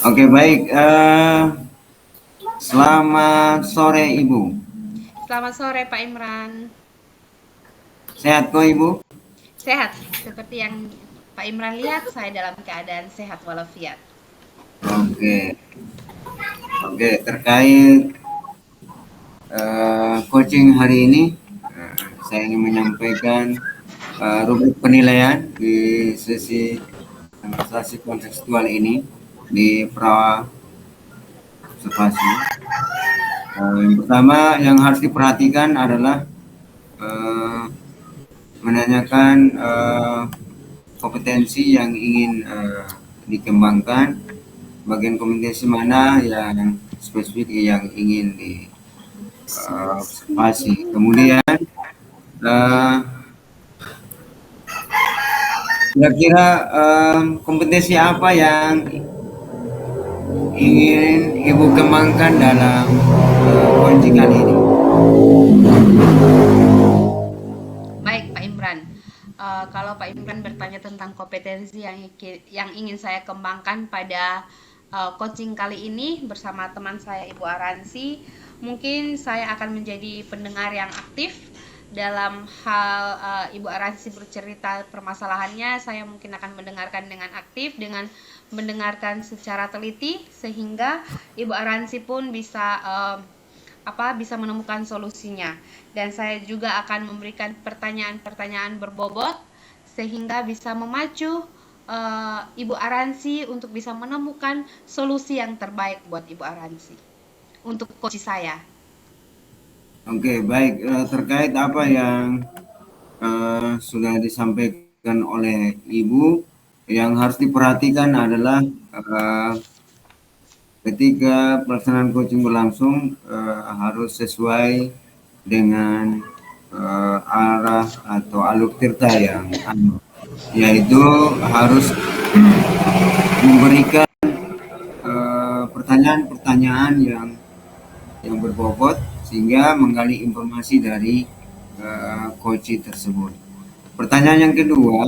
Oke, baik. Selamat sore, Ibu. Selamat sore Pak Imran. Sehat kok, Ibu? Sehat, seperti yang Pak Imran lihat, saya dalam keadaan sehat walafiat. Oke, oke. Terkait coaching hari ini, saya ingin menyampaikan rubrik penilaian di sesi demonstrasi kontekstual ini di pra observasi. Yang pertama yang harus diperhatikan adalah eh, menanyakan kompetensi yang ingin dikembangkan, bagian kompetensi mana yang spesifik yang ingin diobservasi. Kemudian eh, kira-kira kompetensi apa yang ingin Ibu kembangkan dalam kunjungan ini? Baik Pak Imran, kalau Pak Imran bertanya tentang kompetensi yang ingin saya kembangkan pada coaching kali ini bersama teman saya Ibu Aransi, mungkin saya akan menjadi pendengar yang aktif dalam hal Ibu Aransi bercerita permasalahannya. Saya mungkin akan mendengarkan dengan aktif, dengan mendengarkan secara teliti, sehingga Ibu Aransi pun bisa menemukan solusinya. Dan saya juga akan memberikan pertanyaan-pertanyaan berbobot sehingga bisa memacu Ibu Aransi untuk bisa menemukan solusi yang terbaik buat Ibu Aransi untuk coach saya. Oke, baik. Terkait apa yang sudah disampaikan oleh Ibu, yang harus diperhatikan adalah ketika pelaksanaan coaching berlangsung harus sesuai dengan arah atau alur tirta yang yaitu harus memberikan pertanyaan-pertanyaan yang berbobot sehingga menggali informasi dari coach tersebut. Pertanyaan yang kedua,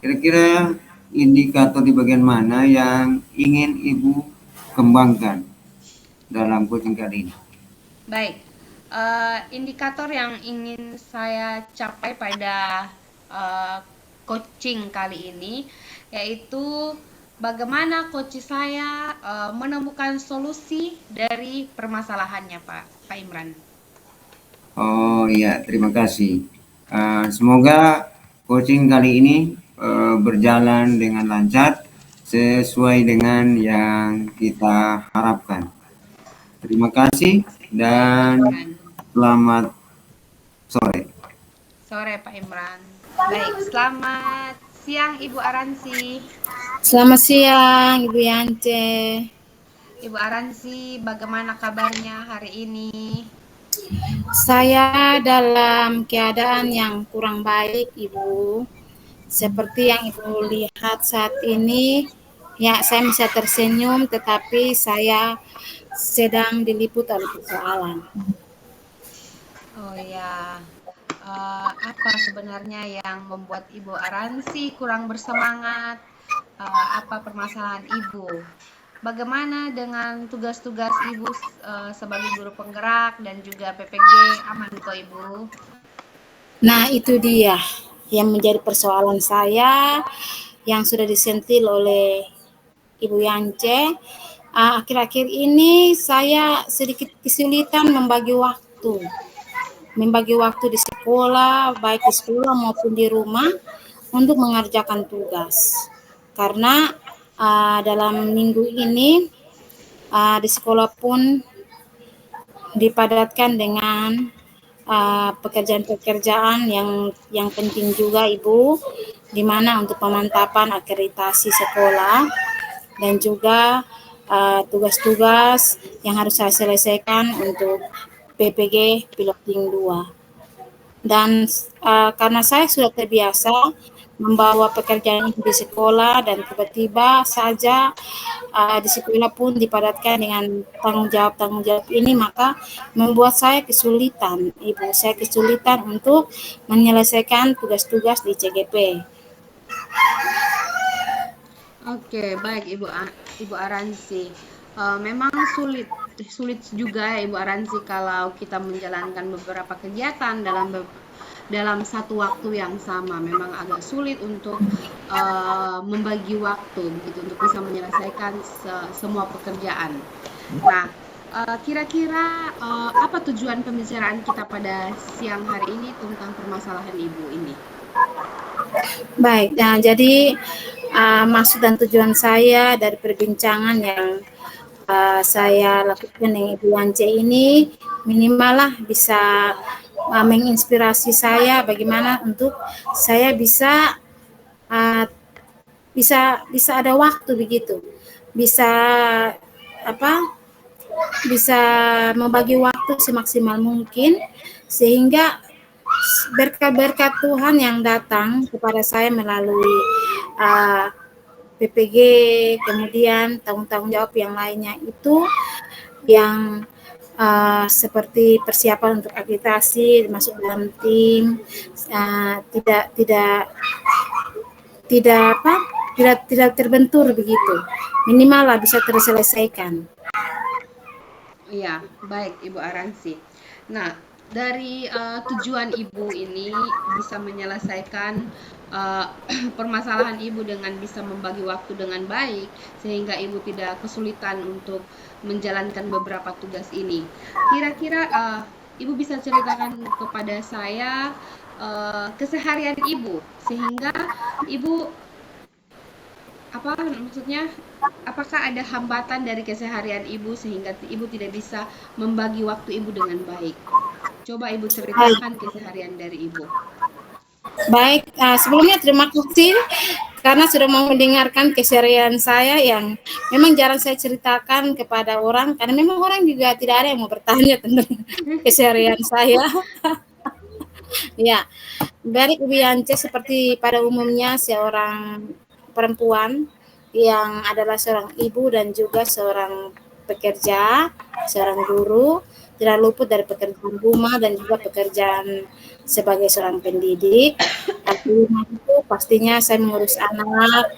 kira-kira indikator di bagian mana yang ingin Ibu kembangkan dalam coaching kali ini? Baik, indikator yang ingin saya capai pada coaching kali ini yaitu bagaimana coach saya menemukan solusi dari permasalahannya, Pak Imran. Oh iya, terima kasih. Semoga coaching kali ini berjalan dengan lancar sesuai dengan yang kita harapkan. Terima kasih Baik, Pak dan Imran. selamat sore. Sore, Pak Imran. Baik, selamat siang Ibu Aransi. Selamat siang, Ibu Yance. Ibu Aransi, bagaimana kabarnya hari ini? Saya dalam keadaan yang kurang baik, Ibu. Seperti yang Ibu lihat saat ini, ya saya bisa tersenyum, tetapi saya sedang diliput oleh persoalan. Oh ya, apa sebenarnya yang membuat Ibu Aransi kurang bersemangat? Apa permasalahan Ibu? Bagaimana dengan tugas-tugas Ibu sebagai guru penggerak dan juga PPG? Aman kok Ibu? Nah, itu dia yang menjadi persoalan saya yang sudah disentil oleh Ibu Yance. Akhir-akhir ini saya sedikit kesulitan membagi waktu di sekolah, baik di sekolah maupun di rumah, untuk mengerjakan tugas. Karena dalam minggu ini di sekolah pun dipadatkan dengan pekerjaan-pekerjaan yang penting juga, Ibu, di mana untuk pemantapan akreditasi sekolah dan juga tugas-tugas yang harus saya selesaikan untuk PPG Piloting 2. Dan karena saya sudah terbiasa membawa pekerjaan itu di sekolah dan tiba-tiba saja di sekolah pun dipadatkan dengan tanggung jawab ini, maka membuat saya kesulitan, Ibu. Saya kesulitan untuk menyelesaikan tugas-tugas di CGP. Oke, baik Ibu Ibu Aransi. Memang sulit juga ya Ibu Aransi kalau kita menjalankan beberapa kegiatan dalam satu waktu yang sama. Memang agak sulit untuk membagi waktu begitu untuk bisa menyelesaikan semua pekerjaan. Nah, kira-kira apa tujuan pembicaraan kita pada siang hari ini tentang permasalahan Ibu ini? Baik, nah jadi maksud dan tujuan saya dari perbincangan yang saya lakukan dengan Ibu Yance ini minimal lah bisa menginspirasi saya bagaimana untuk saya uh, bisa ada waktu begitu, bisa apa bisa membagi waktu semaksimal mungkin sehingga berkat-berkat Tuhan yang datang kepada saya melalui uh, PPG, kemudian tanggung jawab yang lainnya itu yang seperti persiapan untuk akreditasi, masuk dalam tim, tidak tidak tidak apa tidak terbentur begitu, minimal lah bisa terselesaikan. Iya, baik Ibu Aransi. Nah, dari tujuan Ibu ini bisa menyelesaikan uh, permasalahan Ibu dengan bisa membagi waktu dengan baik, sehingga Ibu tidak kesulitan untuk menjalankan beberapa tugas ini. Kira-kira Ibu bisa ceritakan kepada saya keseharian Ibu, sehingga Ibu apa maksudnya apakah ada hambatan dari keseharian Ibu sehingga Ibu tidak bisa membagi waktu Ibu dengan baik? Coba Ibu ceritakan keseharian dari Ibu. Baik, sebelumnya terima kasih karena sudah mau mendengarkan keseharian saya yang memang jarang saya ceritakan kepada orang karena memang orang juga tidak ada yang mau bertanya tentang keseharian saya. Ya, dari Ibu Yance seperti pada umumnya seorang perempuan yang adalah seorang ibu dan juga seorang pekerja, seorang guru, tidak luput dari pekerjaan rumah dan juga pekerjaan sebagai seorang pendidik. Tapi itu pastinya saya mengurus anak,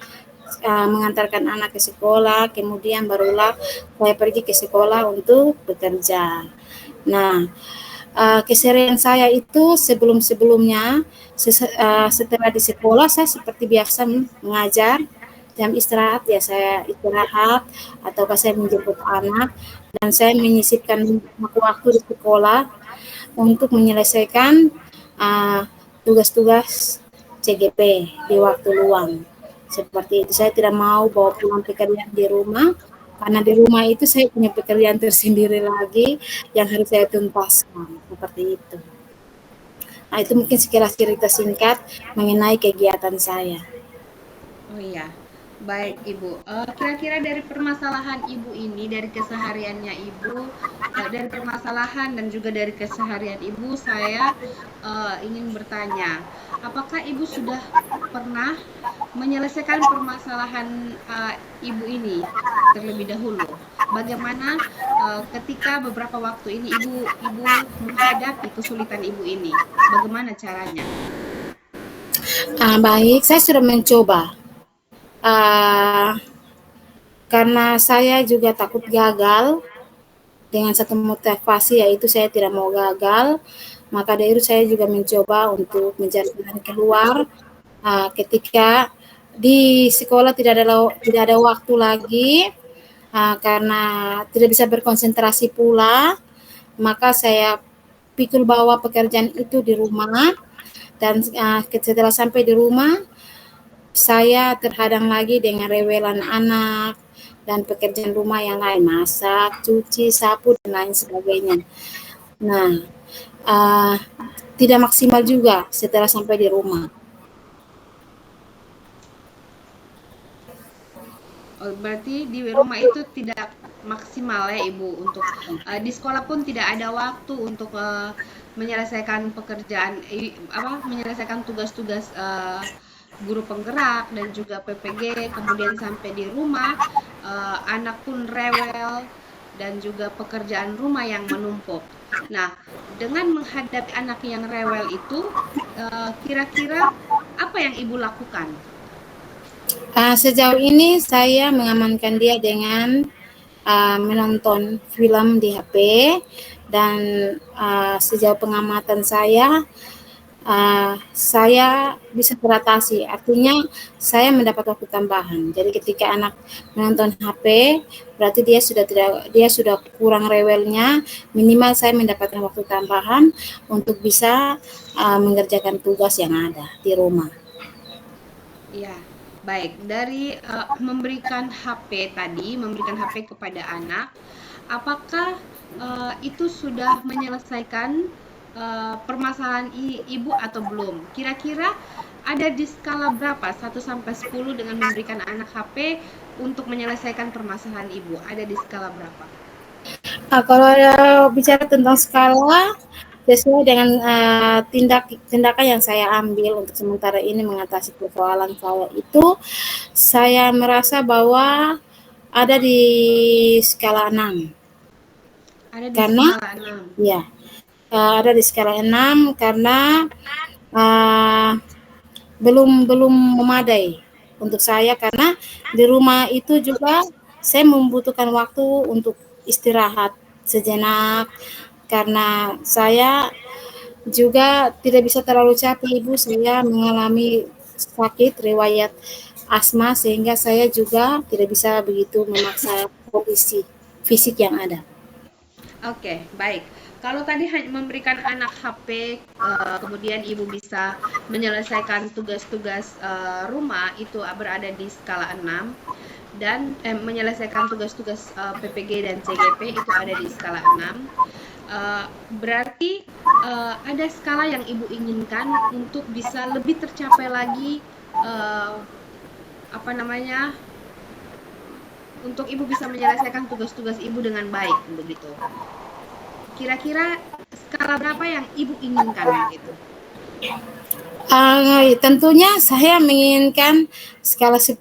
mengantarkan anak ke sekolah, kemudian barulah saya pergi ke sekolah untuk bekerja. Nah, keseharian saya itu sebelum-sebelumnya setelah di sekolah saya seperti biasa mengajar, jam istirahat ya saya istirahat atau saya menjemput anak dan saya menyisipkan waktu di sekolah untuk menyelesaikan tugas-tugas CGP di waktu luang. Seperti itu, saya tidak mau bawa pulang pekerjaan di rumah karena di rumah itu saya punya pekerjaan tersendiri lagi yang harus saya tuntaskan, seperti itu. Nah, itu mungkin sekilas cerita singkat mengenai kegiatan saya. Oh iya, baik Ibu. Kira-kira dari permasalahan Ibu ini, dari kesehariannya Ibu, dari permasalahan dan juga dari keseharian Ibu, saya ingin bertanya, apakah Ibu sudah pernah menyelesaikan permasalahan Ibu ini terlebih dahulu? Bagaimana ketika beberapa waktu ini Ibu menghadapi kesulitan Ibu ini? Bagaimana caranya? Baik, saya sudah mencoba. Uh, karena saya juga takut gagal dengan satu motivasi yaitu saya tidak mau gagal, maka dari itu saya juga mencoba untuk mencari jalan keluar ketika di sekolah tidak ada waktu lagi karena tidak bisa berkonsentrasi pula, maka saya pikul bawa pekerjaan itu di rumah dan setelah sampai di rumah saya terhadang lagi dengan rewelan anak dan pekerjaan rumah yang lain, masak, cuci, sapu, dan lain sebagainya. Nah, tidak maksimal juga setelah sampai di rumah. Oh, berarti di rumah itu tidak maksimal ya Ibu untuk di sekolah pun tidak ada waktu untuk menyelesaikan pekerjaan menyelesaikan tugas-tugas guru penggerak dan juga PPG, kemudian sampai di rumah anak pun rewel dan juga pekerjaan rumah yang menumpuk. Nah, dengan menghadapi anak yang rewel itu kira-kira apa yang Ibu lakukan? Sejauh ini saya mengamankan dia dengan menonton film di HP dan sejauh pengamatan saya bisa teratasi. Artinya saya mendapat waktu tambahan. Jadi ketika anak menonton HP, berarti dia sudah kurang rewelnya. Minimal saya mendapatkan waktu tambahan untuk bisa mengerjakan tugas yang ada di rumah. Iya, baik. Dari memberikan HP tadi, memberikan HP kepada anak, apakah itu sudah menyelesaikan permasalahan ibu atau belum? Kira-kira ada di skala berapa? 1 sampai 10 dengan memberikan anak HP untuk menyelesaikan permasalahan ibu. Ada di skala berapa? Kalau bicara tentang skala, sesuai dengan tindakan yang saya ambil untuk sementara ini mengatasi persoalan saya itu, saya merasa bahwa ada di skala 6. Ada di Karena skala 6. ya, ada di skala 6 karena uh, belum belum memadai untuk saya karena di rumah itu juga saya membutuhkan waktu untuk istirahat sejenak karena saya juga tidak bisa terlalu capek Ibu, saya mengalami sakit riwayat asma sehingga saya juga tidak bisa begitu memaksa kondisi fisik yang ada. Oke, baik. Kalau tadi hanya memberikan anak HP, kemudian ibu bisa menyelesaikan tugas-tugas rumah, itu berada di skala 6, dan menyelesaikan tugas-tugas PPG dan CGP itu ada di skala 6. Berarti ada skala yang ibu inginkan untuk bisa lebih tercapai lagi, apa namanya, untuk ibu bisa menyelesaikan tugas-tugas ibu dengan baik, begitu. Kira-kira skala berapa yang ibu inginkan gitu? Tentunya saya menginginkan skala 10.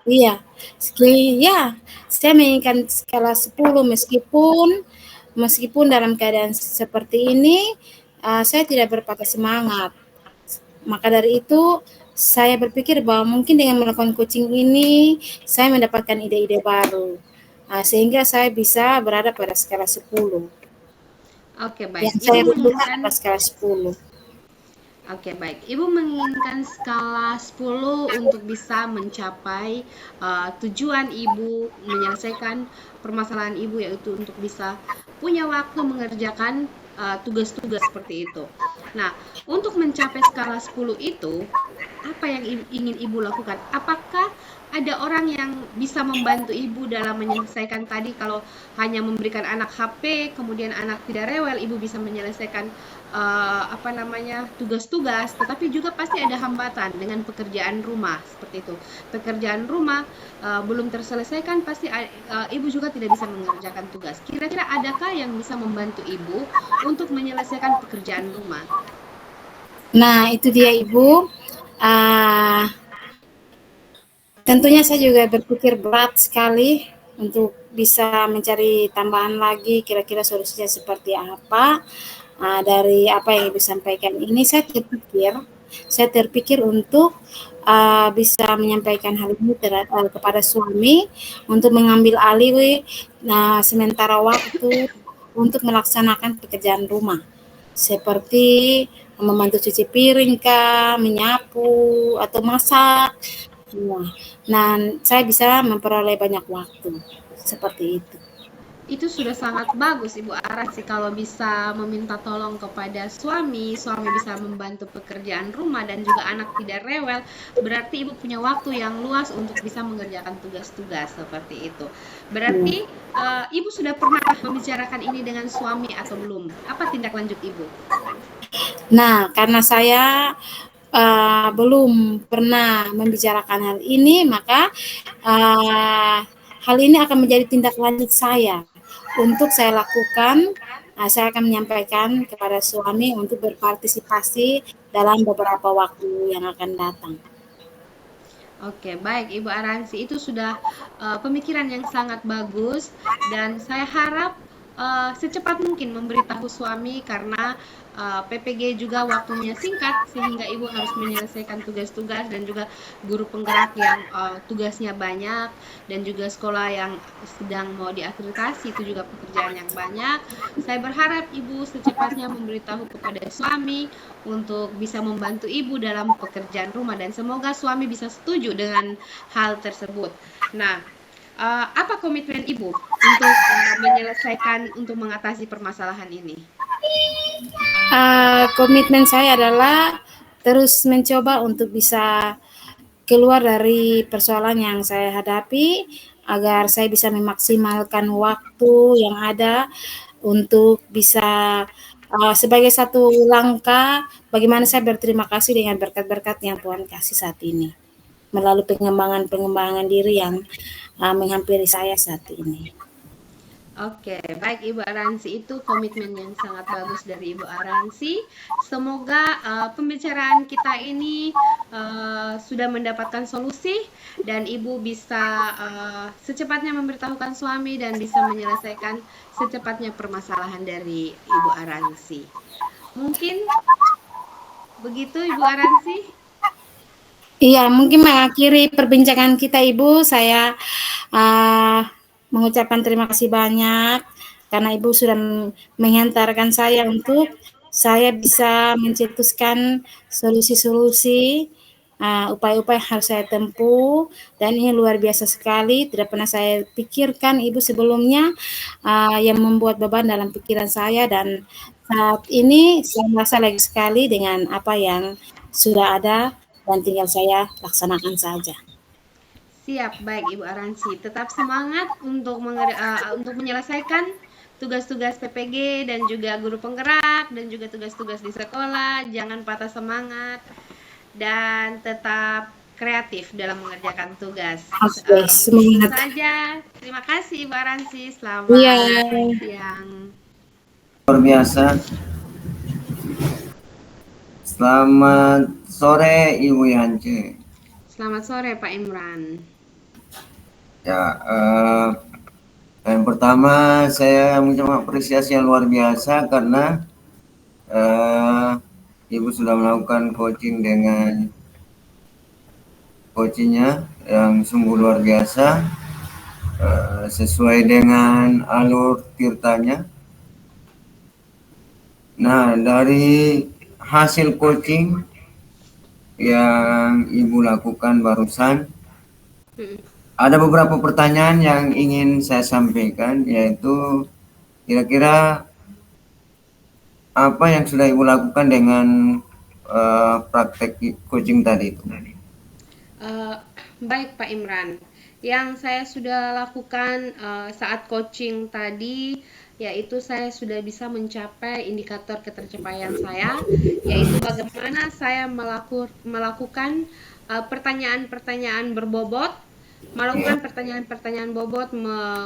Iya, ya, saya menginginkan skala 10 meskipun dalam keadaan seperti ini saya tidak berpatah semangat. Maka dari itu saya berpikir bahwa mungkin dengan melakukan coaching ini saya mendapatkan ide-ide baru. Sehingga saya bisa berada pada skala 10. Oke, baik. Yang saya butuhkan adalah skala 10. Oke, baik. Ibu menginginkan skala 10 untuk bisa mencapai tujuan ibu, menyelesaikan permasalahan ibu, yaitu untuk bisa punya waktu mengerjakan tugas-tugas seperti itu. Nah, untuk mencapai skala 10 itu, apa yang ingin ibu lakukan? Apakah ada orang yang bisa membantu ibu dalam menyelesaikan tadi, kalau hanya memberikan anak HP, kemudian anak tidak rewel, ibu bisa menyelesaikan apa namanya, tugas-tugas, tetapi juga pasti ada hambatan dengan pekerjaan rumah seperti itu. Pekerjaan rumah belum terselesaikan, pasti ibu juga tidak bisa mengerjakan tugas. Kira-kira adakah yang bisa membantu ibu untuk menyelesaikan pekerjaan rumah? Nah, itu dia Ibu. Uh, Tentunya saya juga berpikir berat sekali untuk bisa mencari tambahan lagi kira-kira solusinya seperti apa. Dari apa yang Ibu sampaikan ini saya terpikir untuk bisa menyampaikan hal ini kepada suami untuk mengambil alih sementara waktu untuk melaksanakan pekerjaan rumah seperti membantu cuci piring kah, menyapu atau masak. Nah, saya bisa memperoleh banyak waktu seperti itu. Itu sudah sangat bagus Ibu Ara sih, kalau bisa meminta tolong kepada suami bisa membantu pekerjaan rumah dan juga anak tidak rewel, berarti Ibu punya waktu yang luas untuk bisa mengerjakan tugas-tugas seperti itu. Berarti Ibu sudah pernah membicarakan ini dengan suami atau belum? Apa tindak lanjut Ibu? Nah, karena saya belum pernah membicarakan hal ini, maka hal ini akan menjadi tindak lanjut saya. Untuk saya lakukan, saya akan menyampaikan kepada suami untuk berpartisipasi dalam beberapa waktu yang akan datang. Oke, baik Ibu Aransi, itu sudah pemikiran yang sangat bagus, dan saya harap secepat mungkin memberitahu suami karena PPG juga waktunya singkat sehingga ibu harus menyelesaikan tugas-tugas dan juga guru penggerak yang tugasnya banyak dan juga sekolah yang sedang mau diakreditasi itu juga pekerjaan yang banyak. Saya berharap ibu secepatnya memberitahu kepada suami untuk bisa membantu ibu dalam pekerjaan rumah dan semoga suami bisa setuju dengan hal tersebut. Nah, apa komitmen ibu untuk menyelesaikan untuk mengatasi permasalahan ini? Komitmen saya adalah terus mencoba untuk bisa keluar dari persoalan yang saya hadapi agar saya bisa memaksimalkan waktu yang ada untuk bisa sebagai satu langkah bagaimana saya berterima kasih dengan berkat-berkat yang Tuhan kasih saat ini melalui pengembangan diri yang menghampiri saya saat ini. Oke, baik Ibu Aransi, itu komitmen yang sangat bagus dari Ibu Aransi. Semoga pembicaraan kita ini sudah mendapatkan solusi dan Ibu bisa secepatnya memberitahukan suami dan bisa menyelesaikan secepatnya permasalahan dari Ibu Aransi. Mungkin begitu Ibu Aransi? Iya, mungkin mengakhiri perbincangan kita Ibu, saya mengucapkan terima kasih banyak karena Ibu sudah mengantarkan saya untuk saya bisa mencetuskan solusi-solusi upaya-upaya yang harus saya tempuh dan ini luar biasa sekali, tidak pernah saya pikirkan Ibu sebelumnya yang membuat beban dalam pikiran saya dan saat ini saya merasa lagi sekali dengan apa yang sudah ada dan tinggal saya laksanakan saja. Siap, baik Ibu Aransi. Tetap semangat untuk menyelesaikan tugas-tugas PPG dan juga guru penggerak dan juga tugas-tugas di sekolah. Jangan patah semangat dan tetap kreatif dalam mengerjakan tugas. Semangat. Saja. Terima kasih Ibu Aransi. Selamat siang. Luar biasa. Selamat sore Ibu Yance. Selamat sore Pak Imran. Ya, yang pertama saya mengucapkan apresiasi yang luar biasa karena Ibu sudah melakukan coaching dengan coachingnya yang sungguh luar biasa, sesuai dengan alur tirtanya. Nah, dari hasil coaching yang Ibu lakukan barusan, ada beberapa pertanyaan yang ingin saya sampaikan, yaitu kira-kira apa yang sudah Ibu lakukan dengan praktek coaching tadi itu? Baik Pak Imran, yang saya sudah lakukan saat coaching tadi, yaitu saya sudah bisa mencapai indikator ketercapaian saya, yaitu bagaimana saya melakukan pertanyaan-pertanyaan berbobot, melakukan pertanyaan-pertanyaan bobot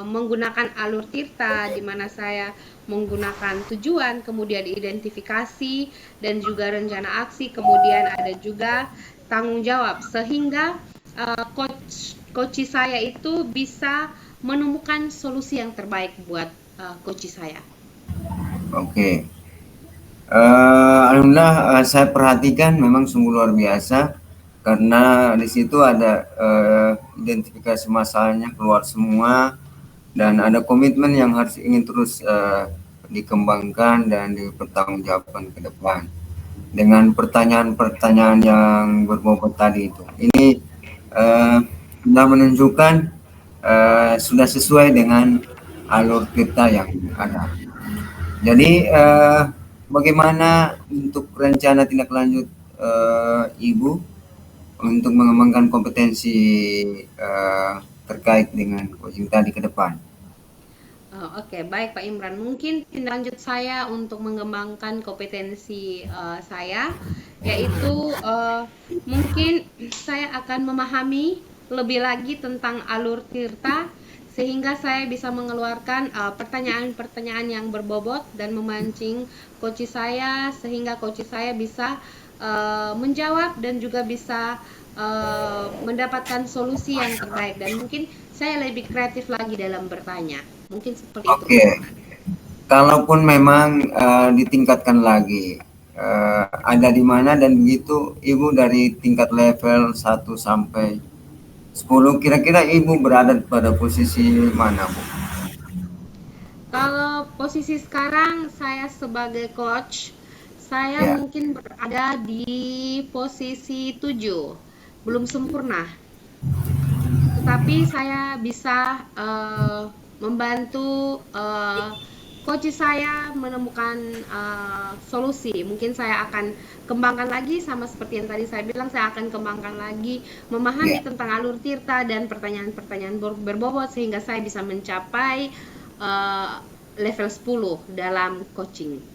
menggunakan alur tirta, di mana saya menggunakan tujuan, kemudian identifikasi, dan juga rencana aksi, kemudian ada juga tanggung jawab, sehingga coach saya itu bisa menemukan solusi yang terbaik buat coach saya. Oke. Alhamdulillah saya perhatikan memang sungguh luar biasa karena di situ ada identifikasi masalahnya keluar semua dan ada komitmen yang harus ingin terus dikembangkan dan dipertanggungjawabkan ke depan dengan pertanyaan-pertanyaan yang berbobot tadi itu. Ini sudah menunjukkan sudah sesuai dengan alur kita yang ada. Jadi bagaimana untuk rencana tindak lanjut Ibu untuk mengembangkan kompetensi terkait dengan coaching tadi ke depan? Oke, baik Pak Imran. Mungkin tindak lanjut saya untuk mengembangkan kompetensi saya, yaitu mungkin saya akan memahami lebih lagi tentang alur tirta, sehingga saya bisa mengeluarkan pertanyaan-pertanyaan yang berbobot dan memancing coach saya, sehingga coach saya bisa menjawab dan juga bisa mendapatkan solusi yang terbaik dan mungkin saya lebih kreatif lagi dalam bertanya. Mungkin seperti itu. Oke. kalaupun memang ditingkatkan lagi, ada di mana dan begitu Ibu dari tingkat level 1 sampai 10 kira-kira Ibu berada pada posisi mana, Bu? Kalau posisi sekarang saya sebagai coach, saya Ya, mungkin berada di posisi 7. Belum sempurna, tetapi saya bisa membantu coach saya menemukan solusi. Mungkin saya akan kembangkan lagi sama seperti yang tadi saya bilang, saya akan kembangkan lagi memahami ya. tentang alur tirta dan pertanyaan-pertanyaan berbobot sehingga saya bisa mencapai level 10 dalam coaching.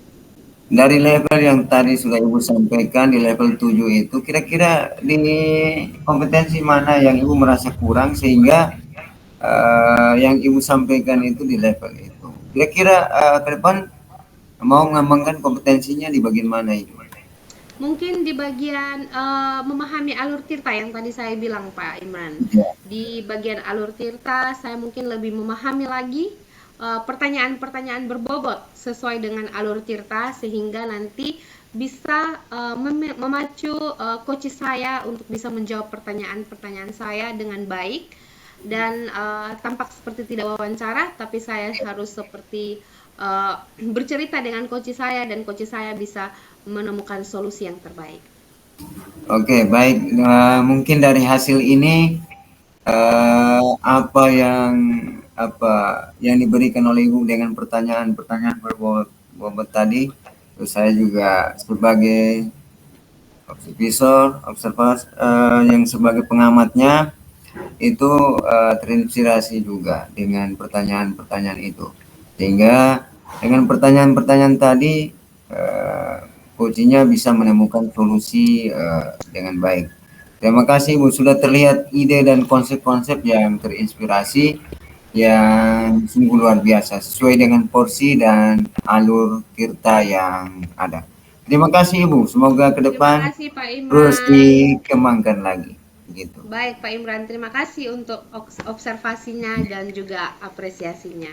Dari level yang tadi sudah Ibu sampaikan di level 7 itu kira-kira di kompetensi mana yang Ibu merasa kurang sehingga yang Ibu sampaikan itu di level itu. Kira-kira ke depan mau mengembangkan kompetensinya di bagian mana Ibu? Mungkin di bagian memahami alur tirta yang tadi saya bilang Pak Imran. Ya. Di bagian alur tirta saya mungkin lebih memahami lagi pertanyaan-pertanyaan berbobot sesuai dengan alur tirta sehingga nanti bisa memacu coach saya untuk bisa menjawab pertanyaan-pertanyaan saya dengan baik dan tampak seperti tidak wawancara tapi saya harus seperti bercerita dengan coach saya dan coach saya bisa menemukan solusi yang terbaik. Oke, baik. Mungkin dari hasil ini apa yang diberikan oleh Ibu dengan pertanyaan-pertanyaan berbobot tadi, terus saya juga sebagai observasi yang sebagai pengamatnya itu terinspirasi juga dengan pertanyaan-pertanyaan itu, sehingga dengan pertanyaan-pertanyaan tadi coachnya bisa menemukan solusi dengan baik. Terima kasih Bu, sudah terlihat ide dan konsep-konsep yang terinspirasi yang sungguh luar biasa sesuai dengan porsi dan alur tirta yang ada. Terima kasih Ibu, semoga ke Terima depan kasih Pak terus Imran. dikembangkan lagi. Begitu. Baik Pak Imran, terima kasih untuk observasinya dan juga apresiasinya.